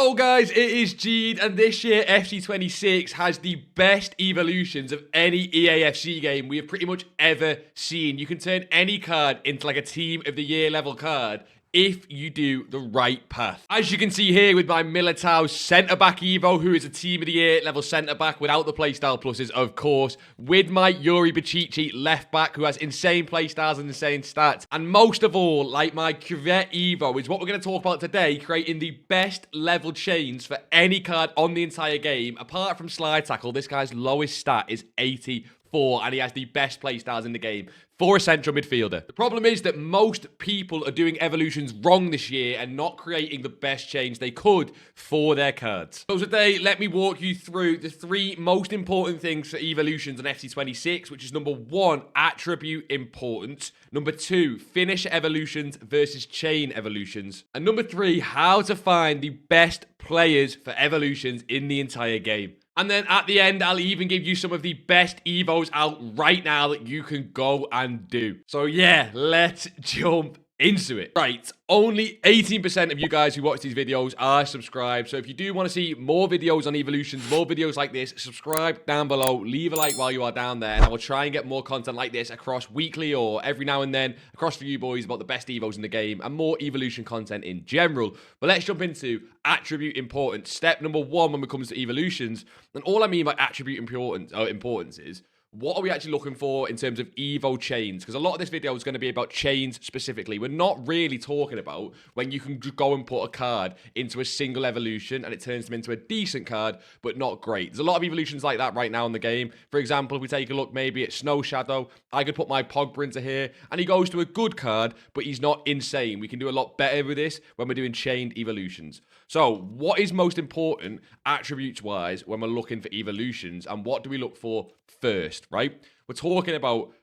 Hello guys, it is Jead, and this year FC26 has the best evolutions of any EAFC game we have pretty much ever seen. You can turn any card into like a Team of the Year level card if you do the right path. As you can see here with my Militao centre-back Evo, who is a Team of the Year level centre-back without the playstyle pluses, of course, with my Yuri Bacici left-back, who has insane playstyles and insane stats, and most of all, like my Cuvette Evo, is what we're going to talk about today, creating the best level chains for any card on the entire game. Apart from slide tackle, this guy's lowest stat is 84, and he has the best playstyles in the game for a central midfielder. The problem is that most people are doing evolutions wrong this year and not creating the best change they could for their cards. So today, let me walk you through the 3 most important things for evolutions on FC26, which is number 1, attribute importance, number 2, finish evolutions versus chain evolutions, and number 3, how to find the best players for evolutions in the entire game. And then at the end, I'll even give you some of the best Evos out right now that you can go and do. So yeah, let's jump into it. Right, only 18% of you guys who watch these videos are subscribed. So if you do want to see more videos on evolutions, more videos like this, subscribe down below, leave a like while you are down there, and I will try and get more content like this across weekly or every now and then across for you boys about the best Evos in the game and more evolution content in general. But let's jump into attribute importance. Step number 1 when it comes to evolutions, and all I mean by attribute importance is, what are we actually looking for in terms of Evo chains? Because a lot of this video is going to be about chains specifically. We're not really talking about when you can go and put a card into a single evolution and it turns them into a decent card, but not great. There's a lot of evolutions like that right now in the game. For example, if we take a look maybe at Snow Shadow, I could put my Pogba into here and he goes to a good card, but he's not insane. We can do a lot better with this when we're doing chained evolutions. So what is most important attributes-wise when we're looking for evolutions, and what do we look for first, right? We're talking about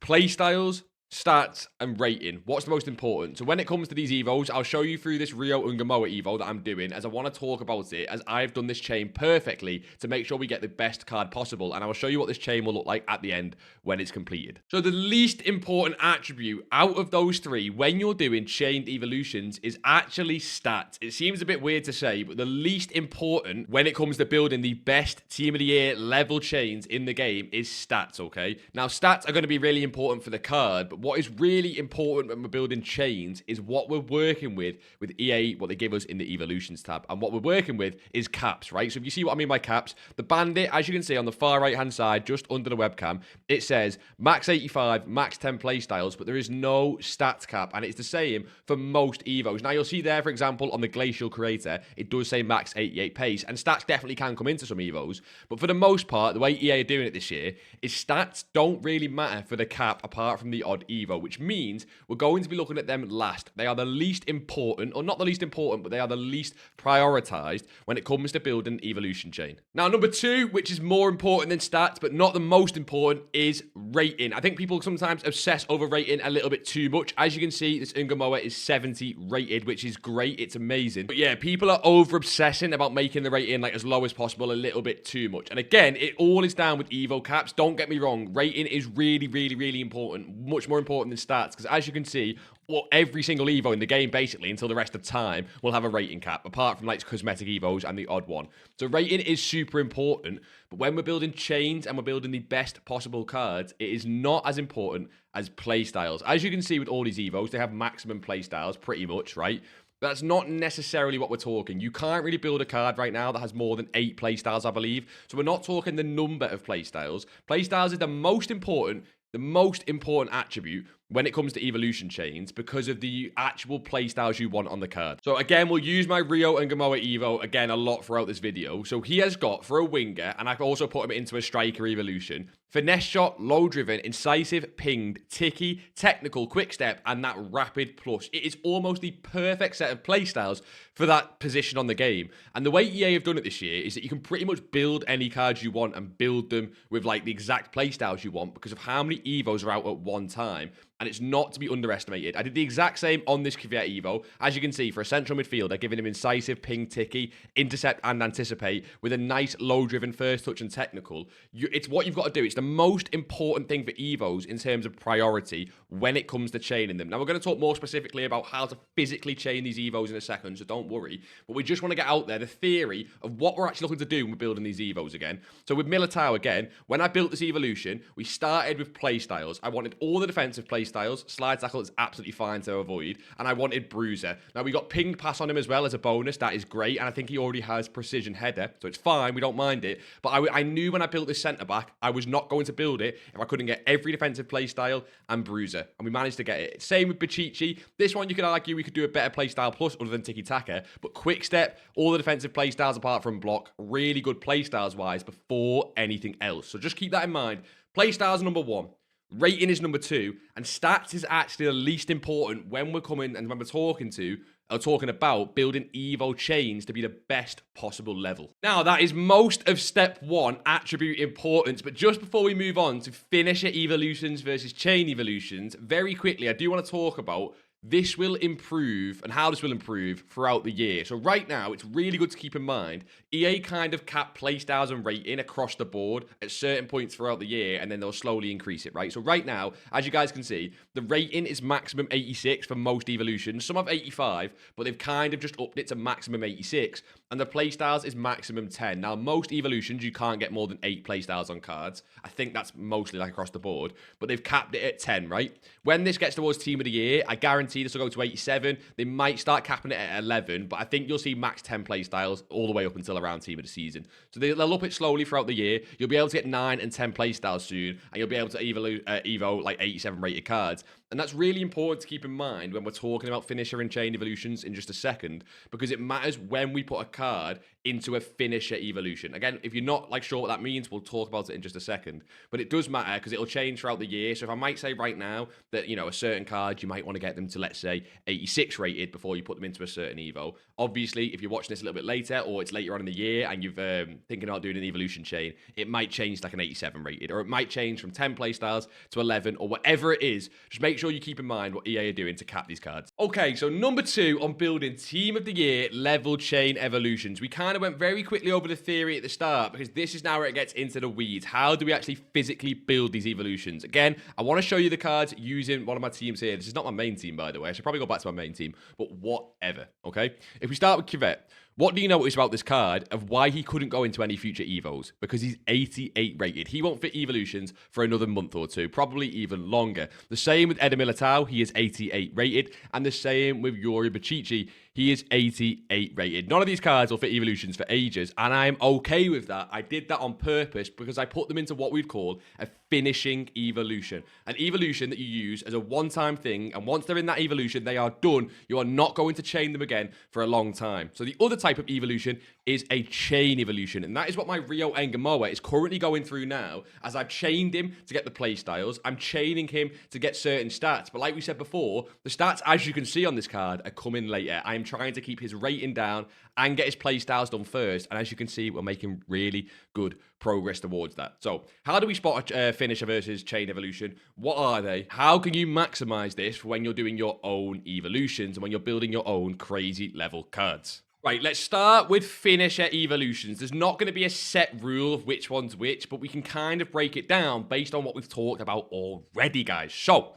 playstyles, stats, and rating. What's the most important? So when it comes to these Evos, I'll show you through this Rio Ungamoa Evo that I'm doing, as I want to talk about it, as I've done this chain perfectly to make sure we get the best card possible, and I will show you what this chain will look like at the end when it's completed. So the least important attribute out of those 3 when you're doing chained evolutions is actually stats. It seems a bit weird to say, but the least important when it comes to building the best Team of the Year level chains in the game is stats, okay? Now, stats are going to be really important for the card, but what is really important when we're building chains is what we're working with EA, what they give us in the evolutions tab. And what we're working with is caps, right? So if you see what I mean by caps, the bandit, as you can see on the far right hand side, just under the webcam, it says max 85, max 10 playstyles, but there is no stats cap, and it's the same for most Evos. Now you'll see there, for example, on the Glacial Creator, it does say max 88 pace, and stats definitely can come into some Evos, but for the most part, the way EA are doing it this year is stats don't really matter for the cap apart from the odd Evo, which means we're going to be looking at them last. They are the least important, or not the least important, but they are the least prioritized when it comes to building an evolution chain. Now, number 2, which is more important than stats, but not the most important, is rating. I think people sometimes obsess over rating a little bit too much. As you can see, this Ungamoa is 70 rated, which is great. It's amazing. But yeah, people are over obsessing about making the rating like as low as possible, a little bit too much. And again, it all is down with Evo caps. Don't get me wrong. Rating is really, really, really important. Much more important than stats, because as you can see, well, every single Evo in the game, basically, until the rest of time, will have a rating cap, apart from like cosmetic Evos and the odd one. So rating is super important, but when we're building chains and we're building the best possible cards, it is not as important as playstyles. As you can see with all these Evos, they have maximum playstyles, pretty much, right? That's not necessarily what we're talking. You can't really build a card right now that has more than 8 playstyles, I believe. So we're not talking the number of playstyles. Playstyles is the most important attribute when it comes to evolution chains because of the actual playstyles you want on the card. So again, we'll use my Rio Ungamoa Evo again a lot throughout this video. So he has got, for a winger, and I've also put him into a striker evolution, finesse shot, low driven, incisive, pinged, ticky, technical, quick step, and that rapid plus. It is almost the perfect set of playstyles for that position on the game. And the way EA have done it this year is that you can pretty much build any cards you want and build them with like the exact playstyles you want because of how many Evos are out at one time. and it's not to be underestimated. I did the exact same on this Kvyat Evo. As you can see, for a central midfielder, giving him incisive, ping, ticky, intercept, and anticipate with a nice low-driven first touch and technical. It's what you've got to do. It's the most important thing for Evos in terms of priority when it comes to chaining them. Now, we're going to talk more specifically about how to physically chain these Evos in a second, so don't worry. But we just want to get out there the theory of what we're actually looking to do when we're building these Evos again. So with Militao again, when I built this evolution, we started with playstyles. I wanted all the defensive playstyles. Slide tackle is absolutely fine to avoid. And I wanted bruiser. Now, we got pinged pass on him as well as a bonus. That is great. And I think he already has precision header. So it's fine. We don't mind it. But I knew when I built this centre-back, I was not going to build it if I couldn't get every defensive playstyle and bruiser. And we managed to get it. Same with BigJead. This one, you could argue we could do a better playstyle plus other than tiki-taka. But quick step, all the defensive playstyles apart from block, really good playstyles-wise before anything else. So just keep that in mind. Playstyles number 1. Rating is number 2. And stats is actually the least important when we're coming and when we're talking about building Evo chains to be the best possible level. Now, that is most of step 1, attribute importance. But just before we move on to finisher evolutions versus chain evolutions, very quickly, I do want to talk about this will improve and how this will improve throughout the year. So right now, it's really good to keep in mind, EA kind of cap playstyles and rating across the board at certain points throughout the year, and then they'll slowly increase it, right? So right now, as you guys can see, the rating is maximum 86 for most evolutions. Some have 85, but they've kind of just upped it to maximum 86. And the playstyles is maximum 10. Now, most evolutions, you can't get more than 8 playstyles on cards. I think that's mostly like across the board. But they've capped it at 10, right? When this gets towards Team of the Year, I guarantee this will go to 87. They might start capping it at 11, but I think you'll see max 10 playstyles all the way up until around Team of the Season. So they'll up it slowly throughout the year. You'll be able to get 9 and 10 playstyles soon, and you'll be able to evo like 87 rated cards. And that's really important to keep in mind when we're talking about finisher and chain evolutions in just a second, because it matters when we put a card into a finisher evolution. Again, if you're not like sure what that means, we'll talk about it in just a second. But it does matter because it'll change throughout the year. So if I might say right now that, you know, a certain card, you might want to get them to, let's say, 86 rated before you put them into a certain evo. Obviously, if you're watching this a little bit later or it's later on in the year and you've thinking about doing an evolution chain, it might change to like an 87 rated, or it might change from 10 playstyles to 11 or whatever it is. Just make sure you keep in mind what EA are doing to cap these cards. Okay, so number 2 on building Team of the Year level chain evolutions. We kind of went very quickly over the theory at the start because this is now where it gets into the weeds. How do we actually physically build these evolutions? Again, I want to show you the cards using one of my teams here. This is not my main team, by the way. I should probably go back to my main team, but whatever, okay? If we start with Kvyat, what do you notice about this card of why he couldn't go into any future Evos? Because he's 88 rated. He won't fit evolutions for another month or two, probably even longer. The same with Eder Militao, he is 88 rated. And the same with Yuri BigJead, he is 88 rated. None of these cards will fit evolutions for ages, and I'm okay with that. I did that on purpose because I put them into what we'd call a finishing evolution. An evolution that you use as a one-time thing, and once they're in that evolution, they are done. You are not going to chain them again for a long time. So the other type of evolution is a chain evolution, and that is what my Rio Engamoa is currently going through now, as I've chained him to get the play styles. I'm chaining him to get certain stats, but like we said before, the stats, as you can see on this card, are coming later. I am trying to keep his rating down and get his play styles done first, and as you can see, we're making really good progress towards that. So how do we spot a finisher versus chain evolution? What are they? How can you maximize this for when you're doing your own evolutions and when you're building your own crazy level cards? Right, let's start with finisher evolutions. There's not going to be a set rule of which one's which, but we can kind of break it down based on what we've talked about already, guys. So,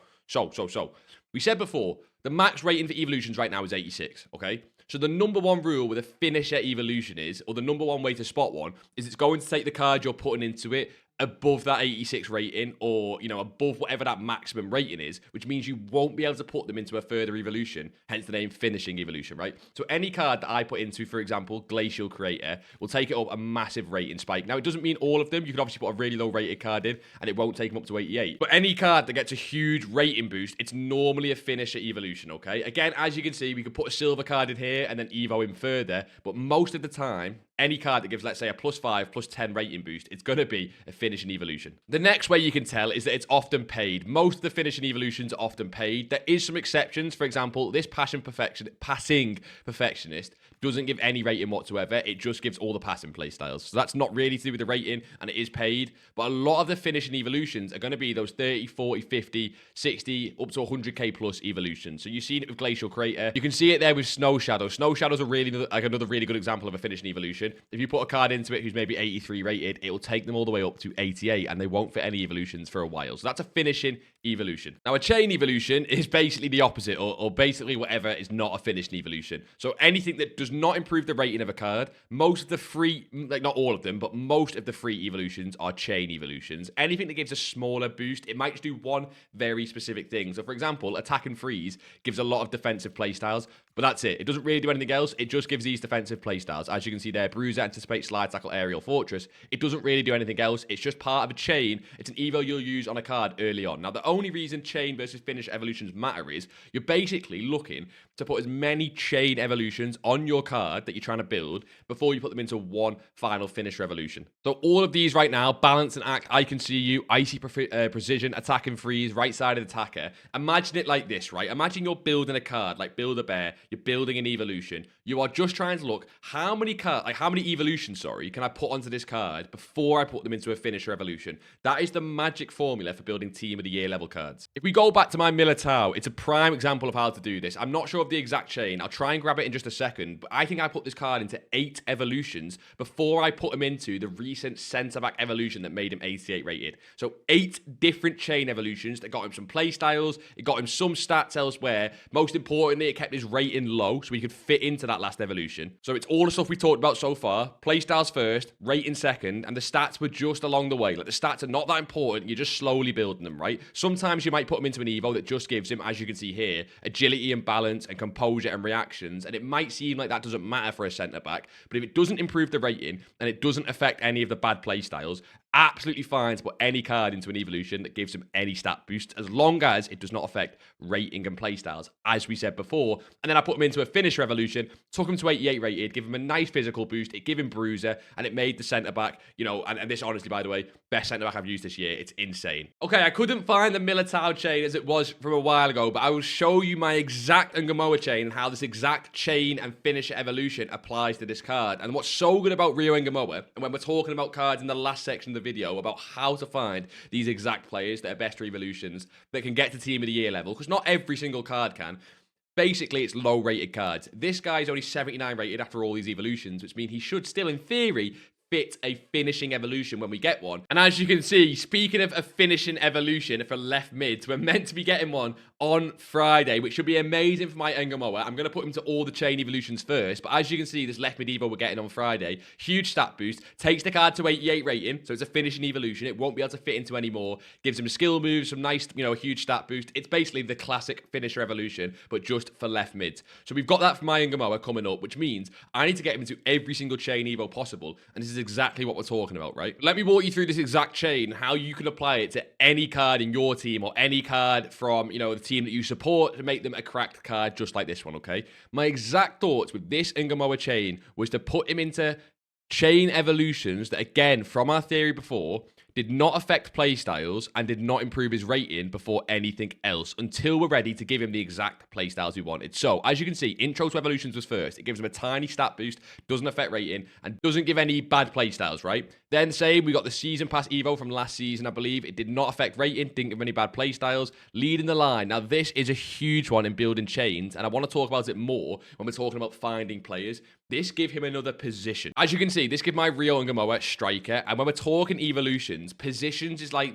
we said before, the max rating for evolutions right now is 86, okay? So the number 1 rule with a finisher evolution is, or the number 1 way to spot one, is it's going to take the card you're putting into it above that 86 rating, or, you know, above whatever that maximum rating is, which means you won't be able to put them into a further evolution, hence the name finishing evolution, right? So any card that I put into, for example, Glacial Creator, will take it up a massive rating spike. Now, it doesn't mean all of them. You can obviously put a really low rated card in, and it won't take them up to 88. But any card that gets a huge rating boost, it's normally a finisher evolution, okay? Again, as you can see, we could put a silver card in here and then evo him further, but most of the time, any card that gives, let's say, a +5, +10 rating boost, it's going to be a finishing evolution. The next way you can tell is that it's often paid. Most of the finishing evolutions are often paid. There is some exceptions. For example, this passing perfectionist doesn't give any rating whatsoever. It just gives all the passing play styles. So that's not really to do with the rating, and it is paid. But a lot of the finishing evolutions are going to be those 30, 40, 50, 60, up to 100k plus evolutions. So you've seen it with Glacial Crater. You can see it there with Snow Shadow. Snow Shadow's a really like another really good example of a finishing evolution. If you put a card into it who's maybe 83 rated, it will take them all the way up to 88, and they won't fit any evolutions for a while. So that's a finishing evolution. Now, a chain evolution is basically the opposite, or basically whatever is not a finishing evolution. So anything that does not improve the rating of a card. Most of the free, like not all of them, but most of the free evolutions are chain evolutions. Anything that gives a smaller boost, it might just do one very specific thing. So for example, attack and freeze gives a lot of defensive playstyles, but that's it. It doesn't really do anything else. It just gives these defensive playstyles. As you can see there, Bruiser, Anticipate, Slide, Tackle, Aerial, Fortress. It doesn't really do anything else. It's just part of a chain. It's an evo you'll use on a card early on. Now, the only reason chain versus finish evolutions matter is you're basically looking to put as many chain evolutions on your card that you're trying to build before you put them into one final finish revolution. So all of these right now, Balance and Act, I Can See You, Icy Precision, Attack and Freeze, right side of the attacker. Imagine it like this, right? Imagine you're building a card, like Build a Bear, you're building an evolution. You are just trying to look, how many evolutions, can I put onto this card before I put them into a finish revolution? That is the magic formula for building Team of the Year level cards. If we go back to my Militao, it's a prime example of how to do this. I'm not sure of the exact chain. I'll try and grab it in just a second, but I think I put this card into 8 evolutions before I put him into the recent centre-back evolution that made him 88 rated. So 8 different chain evolutions that got him some play styles, it got him some stats elsewhere. Most importantly, it kept his rating low so he could fit into that last evolution. So it's all the stuff we talked about so far. Play styles first, rating second, and the stats were just along the way. Like, the stats are not that important. You're just slowly building them, right? Sometimes you might put him into an evo that just gives him, as you can see here, agility and balance and composure and reactions, and it might seem like that doesn't matter for a centre-back, but if it doesn't improve the rating and it doesn't affect any of the bad play styles, absolutely fine to put any card into an evolution that gives him any stat boost, as long as it does not affect rating and playstyles, as we said before. And then I put him into a finish revolution, took him to 88 rated, give him a nice physical boost, it gave him Bruiser, and it made the centre-back, and this honestly, by the way, best centre-back I've used this year. It's insane. Okay, I couldn't find the Militao chain as it was from a while ago, but I will show you my exact Ungamoa chain and how this exact chain and finisher evolution applies to this card. And what's so good about Rio Ungamoa, and when we're talking about cards in the last section of the video about how to find these exact players that are best for evolutions that can get to Team of the Year level, because not every single card can. Basically, it's low rated cards. This guy's only 79 rated after all these evolutions, which means he should still, in theory, fit a finishing evolution when we get one. And as you can see, speaking of a finishing evolution for left mids, we're meant to be getting one on Friday, which should be amazing for my Ungamoa. I'm going to put him to all the chain evolutions first, but as you can see, this left mid evo we're getting on Friday, huge stat boost, takes the card to 88 rating, so it's a finishing evolution. It won't be able to fit into any more, gives him skill moves, some nice, a huge stat boost. It's basically the classic finisher evolution, but just for left mids. So we've got that for my Ungamoa coming up, which means I need to get him into every single chain evo possible, and this is exactly what we're talking about, right? Let me walk you through this exact chain, how you can apply it to any card in your team or any card from, the team that you support to make them a cracked card just like this one, okay? My exact thoughts with this Ungamoa chain was to put him into chain evolutions that, again, from our theory before, did not affect playstyles and did not improve his rating before anything else until we're ready to give him the exact playstyles we wanted. So, as you can see, Intro to Evolutions was first. It gives him a tiny stat boost, doesn't affect rating, and doesn't give any bad playstyles, right? Then, same, we got the Season Pass Evo from last season, I believe. It did not affect rating, didn't give any bad playstyles. Leading the line. Now, this is a huge one in building chains, and I want to talk about it more when we're talking about finding players. This give him another position. As you can see, this give my Rio Ungamoa striker, and when we're talking evolutions, positions is like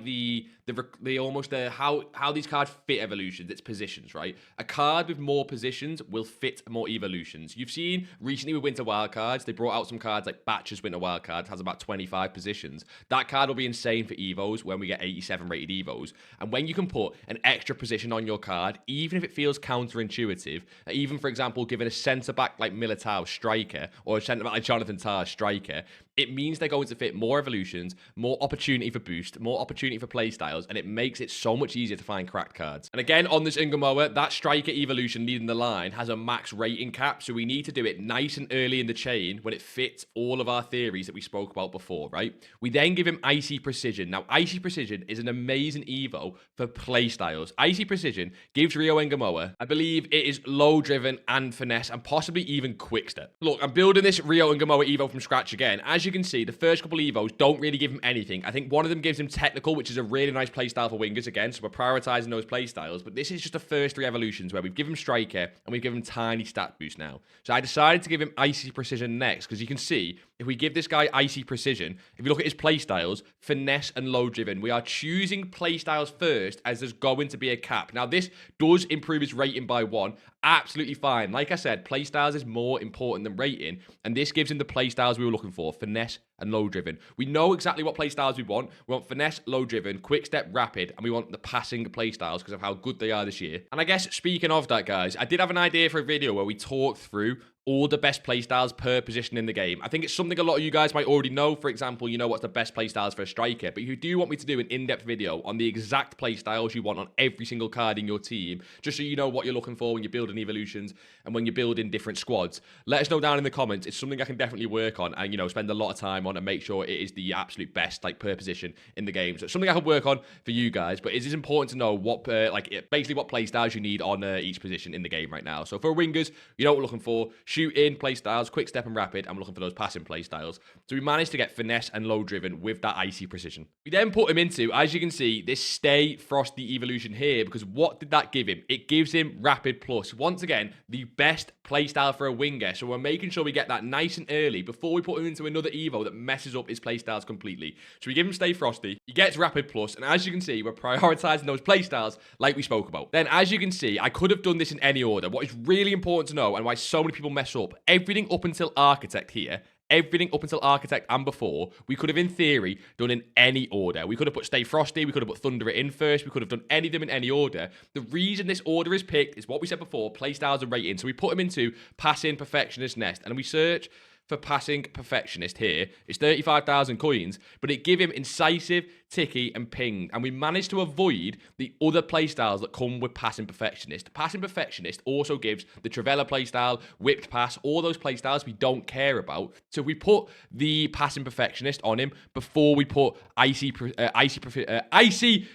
how these cards fit evolutions. It's positions, right? A card with more positions will fit more evolutions. You've seen recently with Winter Wildcards, they brought out some cards like Batch's Winter Wildcard, has about 25 positions. That card will be insane for evos when we get 87 rated evos. And when you can put an extra position on your card, even if it feels counterintuitive, even for example, giving a centre-back like Militao striker or a centre-back like Jonathan Tah striker, it means they're going to fit more evolutions, more opportunity for boost, more opportunity for play styles, and it makes it so much easier to find cracked cards. And again, on this Ungamoa, that striker evolution leading the line has a max rating cap, so we need to do it nice and early in the chain when it fits all of our theories that we spoke about before, right? We then give him Icy Precision. Now, Icy Precision is an amazing evo for play styles. Icy Precision gives Rio Ungamoa, I believe it is low driven and finesse and possibly even quick step. Look, look, I'm building this Rio and Gamoa Evo from scratch again. As you can see, the first couple Evos don't really give him anything. I think one of them gives him technical, which is a really nice playstyle for wingers again, so we're prioritizing those playstyles. But this is just the first 3 evolutions where we've given him striker and we've given him tiny stat boost now. So I decided to give him icy precision next, because you can see, if we give this guy icy precision, if you look at his playstyles, finesse and low driven, we are choosing playstyles first as there's going to be a cap. Now, this does improve his rating by 1. Absolutely fine. Like I said, playstyles is more important than rating, and this gives him the playstyles we were looking for, finesse and low driven. We know exactly what playstyles we want. We want finesse, low driven, quick step, rapid, and we want the passing playstyles because of how good they are this year. And I guess speaking of that, guys, I did have an idea for a video where we talk through all the best playstyles per position in the game. I think it's something a lot of you guys might already know. For example, you know what's the best playstyles for a striker, but if you do want me to do an in-depth video on the exact playstyles you want on every single card in your team, just so you know what you're looking for when you're building evolutions and when you're building different squads, let us know down in the comments. It's something I can definitely work on and, you know, spend a lot of time on and make sure it is the absolute best, like, per position in the game. So it's something I can work on for you guys, but it is important to know what, basically what playstyles you need on each position in the game right now. So for wingers, you know what we're looking for: shooting playstyles, quick step and rapid, and we're looking for those passing playstyles. So we managed to get finesse and low driven with that icy precision. We then put him into, as you can see, this Stay Frosty evolution here, because what did that give him? It gives him rapid plus. Once again, the best playstyle for a winger. So we're making sure we get that nice and early before we put him into another Evo that messes up his playstyles completely. So we give him Stay Frosty, he gets rapid plus, and as you can see, we're prioritizing those playstyles like we spoke about. Then as you can see, I could have done this in any order. What is really important to know, and why so many people mess up, everything up until Architect here, everything up until Architect and before, we could have, in theory, done in any order. We could have put Stay Frosty, we could have put Thunder It in first, we could have done any of them in any order. The reason this order is picked is what we said before, playstyles and rating. So we put him into Passing Perfectionist Nest, and we search for Passing Perfectionist here. It's 35,000 coins, but it give him Incisive, Ticky, and Ping, and we managed to avoid the other playstyles that come with Passing Perfectionist. Passing Perfectionist also gives the Travella playstyle, Whipped Pass, all those playstyles we don't care about. So we put the Passing Perfectionist on him before we put Icy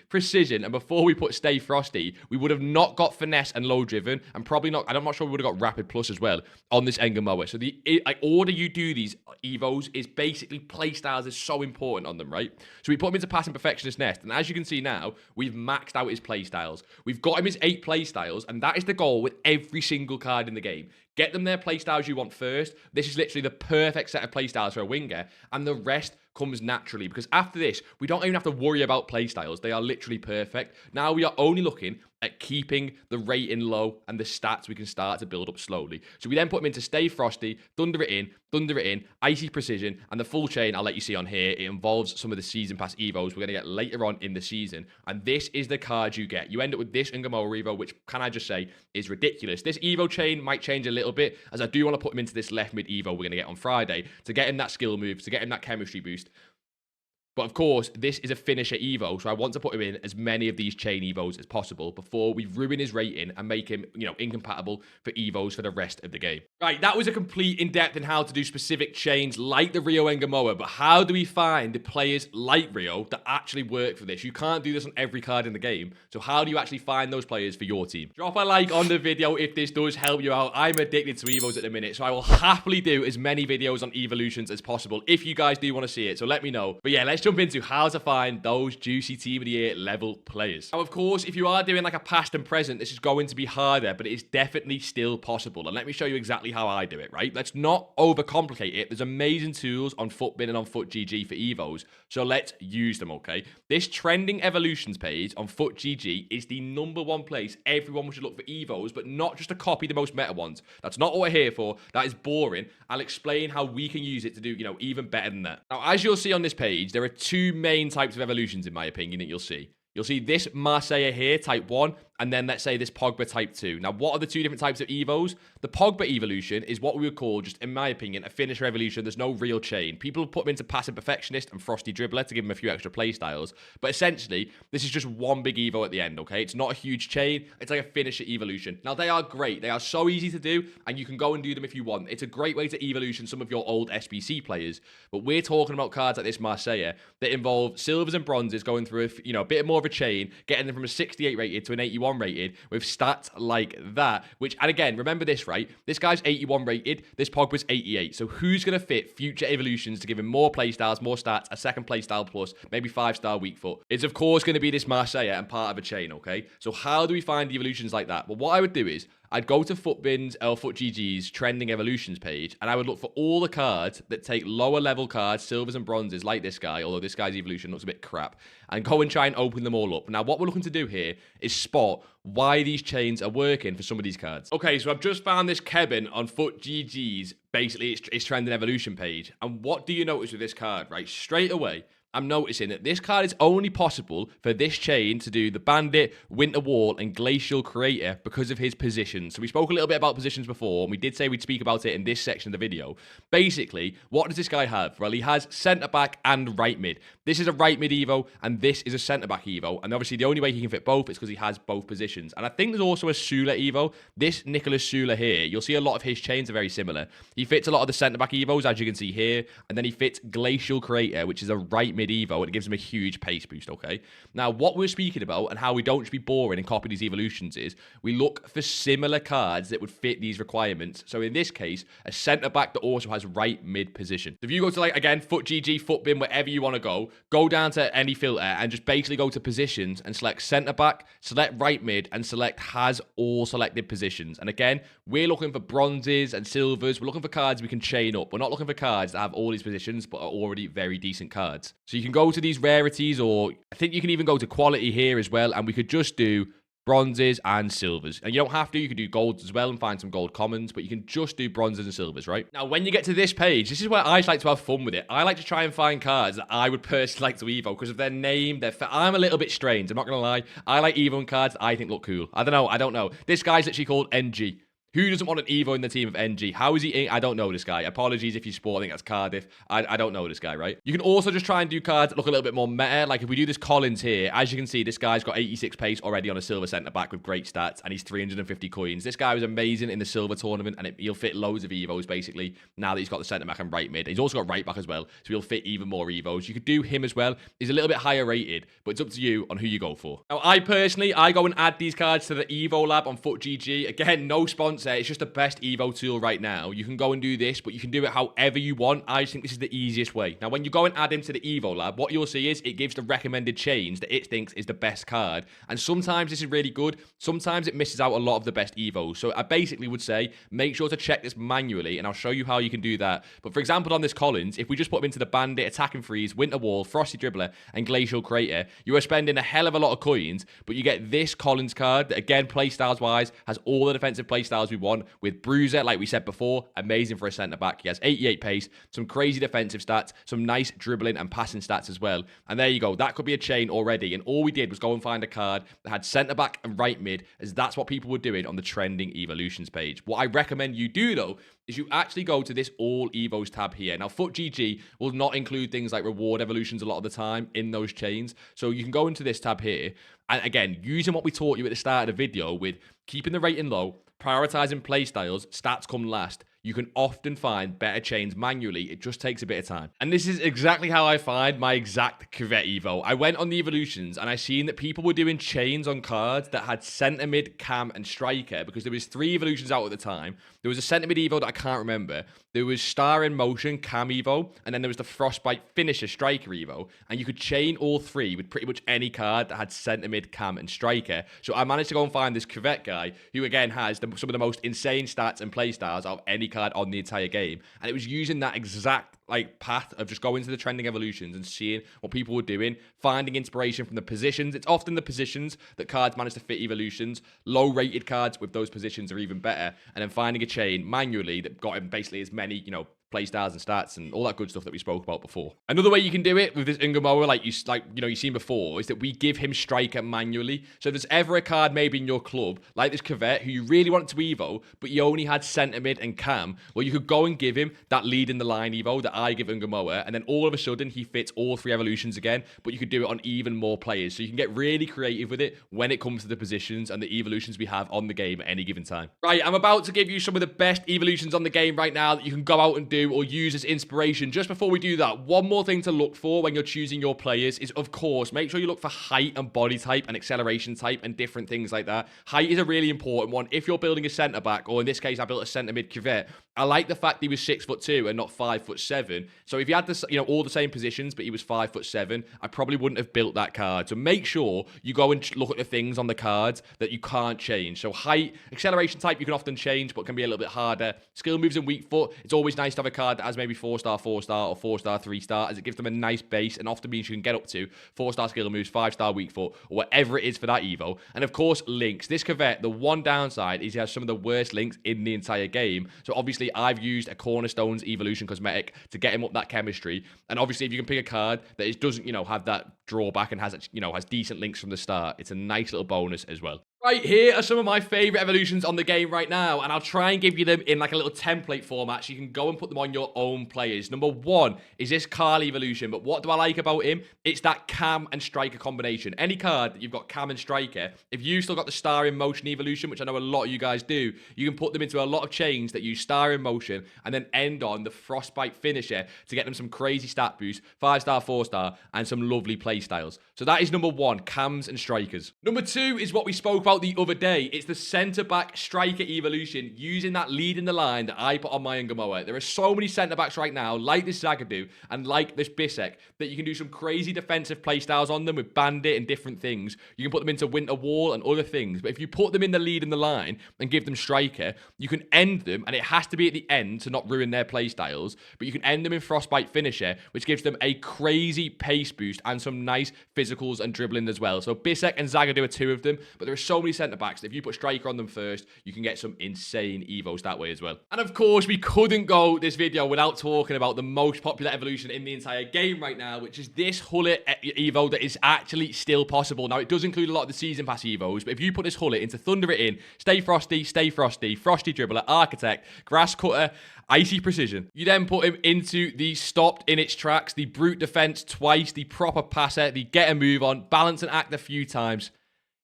Precision, and before we put Stay Frosty, we would have not got Finesse and Low Driven, and probably not, I'm not sure we would have got Rapid Plus as well on this Engamoa. So the order you do these Evos is basically playstyles is so important on them, right? So we put him into Passing Perfectionist Nest, and as you can see now, we've maxed out his playstyles. We've got him his 8 playstyles, and that is the goal with every single card in the game. Get them their playstyles you want first. This is literally the perfect set of playstyles for a winger, and the rest comes naturally, because after this, we don't even have to worry about playstyles. They are literally perfect. Now we are only looking at keeping the rating low, and the stats we can start to build up slowly. So we then put him into Stay Frosty, Thunder It in, Icy Precision, and the full chain I'll let you see on here. It involves some of the Season Pass Evos we're going to get later on in the season, and this is the card you get. You end up with this Engamoa Evo, which, can I just say, is ridiculous. This Evo chain might change a little bit, as I do want to put him into this left mid Evo we're going to get on Friday to get him that skill move, to get him that chemistry boost. But of course, this is a finisher Evo, so I want to put him in as many of these chain Evos as possible before we ruin his rating and make him, you know, incompatible for Evos for the rest of the game. Right, that was a complete in-depth in how to do specific chains like the Rio Engamoa, but how do we find the players like Rio that actually work for this? You can't do this on every card in the game, so how do you actually find those players for your team? Drop a like on the video if this does help you out. I'm addicted to Evos at the minute, so I will happily do as many videos on evolutions as possible if you guys do want to see it, so let me know. But yeah, let's jump into how to find those juicy Team of the Year level players. Now, of course, if you are doing like a past and present, this is going to be harder, but it is definitely still possible. And let me show you exactly how I do it, right? Let's not overcomplicate it. There's amazing tools on FUTBIN and on FUTGG for Evos, so let's use them, okay? This trending evolutions page on FUTGG is the #1 place everyone should look for Evos, but not just to copy the most meta ones. That's not what we're here for. That is boring. I'll explain how we can use it to do, you know, even better than that. Now, as you'll see on this page, there are 2 main types of evolutions, in my opinion, that you'll see. You'll see this Marseille here, type 1, and then let's say this Pogba type 2. Now, what are the 2 different types of Evos? The Pogba evolution is what we would call, just in my opinion, a finisher evolution. There's no real chain. People put him into Passive Perfectionist and Frosty Dribbler to give him a few extra playstyles. But essentially, this is just one big Evo at the end, okay? It's not a huge chain. It's like a finisher evolution. Now, they are great. They are so easy to do, and you can go and do them if you want. It's a great way to evolution some of your old SBC players. But we're talking about cards like this Marseille that involve silvers and bronzes going through a, you know, a bit more of a chain, getting them from a 68 rated to an 81 81 rated with stats like that, which, and again, remember this, right? This guy's 81 rated, this Pogba's 88. So who's going to fit future evolutions to give him more playstyles, more stats, a second playstyle plus, maybe 5-star weak foot? It's of course going to be this Marseille and part of a chain, okay? So how do we find evolutions like that? Well, what I would do is I'd go to FUTBIN's or FUTGG's trending evolutions page, and I would look for all the cards that take lower level cards, silvers and bronzes, like this guy, although this guy's evolution looks a bit crap, and go and try and open them all up. Now, what we're looking to do here is spot why these chains are working for some of these cards. Okay, so I've just found this Kevin on FUTGG's, basically its trending evolution page, and what do you notice with this card, right? Straight away, I'm noticing that this card is only possible for this chain to do the Bandit, Winter Wall, and Glacial Creator because of his position. So we spoke a little bit about positions before, and we did say we'd speak about it in this section of the video. Basically, what does this guy have? Well, he has centre-back and right mid. This is a right mid Evo, and this is a centre-back Evo. And obviously, the only way he can fit both is because he has both positions. And I think there's also a Sula Evo. This Nicholas Sula here, you'll see a lot of his chains are very similar. He fits a lot of the centre-back Evos, as you can see here, and then he fits Glacial Creator, which is a right mid Evo, and it gives him a huge pace boost, okay? Now, what we're speaking about and how we don't just be boring and copy these evolutions is we look for similar cards that would fit these requirements. So in this case, a centre-back that also has right mid position. So if you go to, like, again, FUTGG, FUTBIN, wherever you want to go down to any filter and just basically go to positions and select centre-back, select right mid, and select has all selected positions. And again, we're looking for bronzes and silvers. We're looking for cards we can chain up. We're not looking for cards that have all these positions but are already very decent cards. So you can go to these rarities, or I think you can even go to quality here as well, and we could just do bronzes and silvers. And you don't have to, you can do golds as well and find some gold commons, but you can just do bronzes and silvers, right? Now, when you get to this page, this is where I like to have fun with it. I like to try and find cards that I would personally like to Evo because of their name, I'm a little bit strange, I'm not going to lie. I like Evo cards that I think look cool. I don't know. This guy's literally called NG. Who doesn't want an Evo in the team of NG? How is he? I don't know this guy. Apologies if you sport. I think that's Cardiff. I don't know this guy, right? You can also just try and do cards that look a little bit more meta. Like if we do this Collins here, as you can see, this guy's got 86 pace already on a silver centre-back with great stats, and he's 350 coins. This guy was amazing in the silver tournament, and he'll fit loads of Evos, basically, now that he's got the centre-back and right mid. He's also got right back as well, so he'll fit even more Evos. You could do him as well. He's a little bit higher rated, but it's up to you on who you go for. Now, I go and add these cards to the Evo lab on FUTGG. Again, no sponsor. It's just the best Evo tool right now. You can go and do this, but you can do it however you want. I just think this is the easiest way. Now, when you go and add him to the Evo lab, what you'll see is it gives the recommended chains that it thinks is the best card. And sometimes this is really good. Sometimes it misses out a lot of the best Evos. So I basically would say, make sure to check this manually, and I'll show you how you can do that. But for example, on this Collins, if we just put him into the Bandit, Attacking Freeze, Winter Wall, Frosty Dribbler, and Glacial Creator, you are spending a hell of a lot of coins, but you get this Collins card that, again, playstyles-wise, has all the defensive playstyles we want, with Bruiser, like we said before, amazing for a centre-back. He has 88 pace, some crazy defensive stats, some nice dribbling and passing stats as well. And there you go. That could be a chain already. And all we did was go and find a card that had centre-back and right mid, as that's what people were doing on the trending evolutions page. What I recommend you do, though, is you actually go to this All Evos tab here. Now, FUTGG will not include things like reward evolutions a lot of the time in those chains. So you can go into this tab here. And again, using what we taught you at the start of the video with keeping the rating low, prioritizing playstyles, stats come last, you can often find better chains manually. It just takes a bit of time. And this is exactly how I find my exact Corvette Evo. I went on the evolutions and I seen that people were doing chains on cards that had centre mid, cam, and striker, because there was 3 evolutions out at the time. There was a centre mid Evo that I can't remember. There was Star in Motion, cam Evo, and then there was the Frostbite Finisher striker Evo. And you could chain all 3 with pretty much any card that had centre mid, cam, and striker. So I managed to go and find this Corvette guy who, again, has some of the most insane stats and playstyles of any card on the entire game, and it was using that exact path of just going to the trending evolutions and seeing what people were doing, finding inspiration from the positions. It's often the positions that cards manage to fit evolutions. Low rated cards with those positions are even better, and then finding a chain manually that got him basically as many, playstyles and stats and all that good stuff that we spoke about before. Another way you can do it with this Ungamoa, you've seen before, is that we give him striker manually. So if there's ever a card maybe in your club, like this Corvette, who you really wanted to Evo, but you only had centre mid and cam, well, you could go and give him that lead in the line Evo that I give Ungamoa, and then all of a sudden he fits all 3 evolutions again, but you could do it on even more players. So you can get really creative with it when it comes to the positions and the evolutions we have on the game at any given time. Right, I'm about to give you some of the best evolutions on the game right now that you can go out and do. do or use as inspiration. Just before we do that, one more thing to look for when you're choosing your players is, of course, make sure you look for height and body type and acceleration type and different things like that. Height is a really important one. If you're building a centre-back, or in this case, I built a centre-mid cuvette, I like the fact he was 6'2" and not 5'7". So if you had this, all the same positions, but he was 5'7", I probably wouldn't have built that card. So make sure you go and look at the things on the cards that you can't change. So height, acceleration type, you can often change, but can be a little bit harder. Skill moves and weak foot, it's always nice to have a card that has maybe 4-star, 4-star, or 4-star, 3-star, as it gives them a nice base, and often means you can get up to 4-star skill moves, 5-star weak foot, or whatever it is for that evo. And of course, links. This cuvette, the one downside is he has some of the worst links in the entire game. So obviously, I've used a Cornerstones Evolution cosmetic to get him up that chemistry. And obviously, if you can pick a card that doesn't, have that drawback and has decent links from the start, it's a nice little bonus as well. Right, here are some of my favorite evolutions on the game right now, and I'll try and give you them in like a little template format so you can go and put them on your own players. Number one is this Carl evolution, but what do I like about him? It's that Cam and Striker combination. Any card that you've got Cam and Striker, if you've still got the Star in Motion evolution, which I know a lot of you guys do, you can put them into a lot of chains that use Star in Motion and then end on the Frostbite finisher to get them some crazy stat boost, 5-star, 4-star, and some lovely play styles. So that is number one, Cams and Strikers. Number two is what we spoke about the other day. It's the centre-back striker evolution, using that lead in the line that I put on my Ungamoa. There are so many centre-backs right now, like this Zagadou and like this Bisek, that you can do some crazy defensive playstyles on them with Bandit and different things. You can put them into Winter Wall and other things, but if you put them in the lead in the line and give them striker, you can end them, and it has to be at the end to not ruin their playstyles, but you can end them in Frostbite finisher, which gives them a crazy pace boost and some nice physicals and dribbling as well. So Bisek and Zagadou are two of them, but there are so many centre-backs that if you put striker on them first, you can get some insane evos that way as well. And of course, we couldn't go this video without talking about the most popular evolution in the entire game right now, which is this Hullet evo that is actually still possible. Now, it does include a lot of the season pass evos, but if you put this Hullet into Thunder It In, Stay Frosty, Frosty Dribbler, Architect, Grass Cutter, Icy Precision, you then put him into the Stopped in its tracks, the Brute Defense twice, the Proper Passer, the Get a Move On, Balance and Act a few times,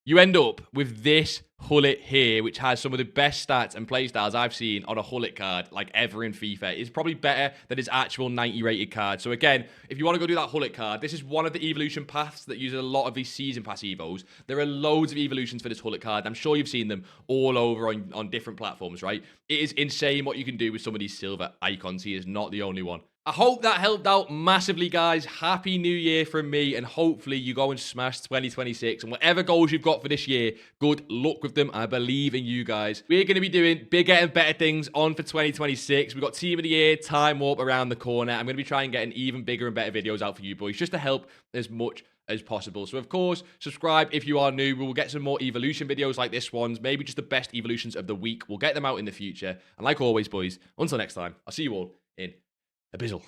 you end up with this Hullet here, which has some of the best stats and playstyles I've seen on a Hullet card, like ever in FIFA. It's probably better than his actual 90 rated card. So again, if you want to go do that Hullet card, this is one of the evolution paths that uses a lot of these season pass evos. There are loads of evolutions for this Hullet card. I'm sure you've seen them all over on different platforms, right? It is insane what you can do with some of these silver icons. He is not the only one. I hope that helped out massively, guys. Happy New Year from me, and hopefully you go and smash 2026. And whatever goals you've got for this year, good luck with them. I believe in you guys. We're going to be doing bigger and better things on for 2026. We've got Team of the Year, Time Warp around the corner. I'm going to be trying getting even bigger and better videos out for you boys, just to help as much as possible. So of course, subscribe if you are new. We will get some more evolution videos like this one, maybe just the best evolutions of the week. We'll get them out in the future. And like always, boys, until next time, I'll see you all in Abyssal.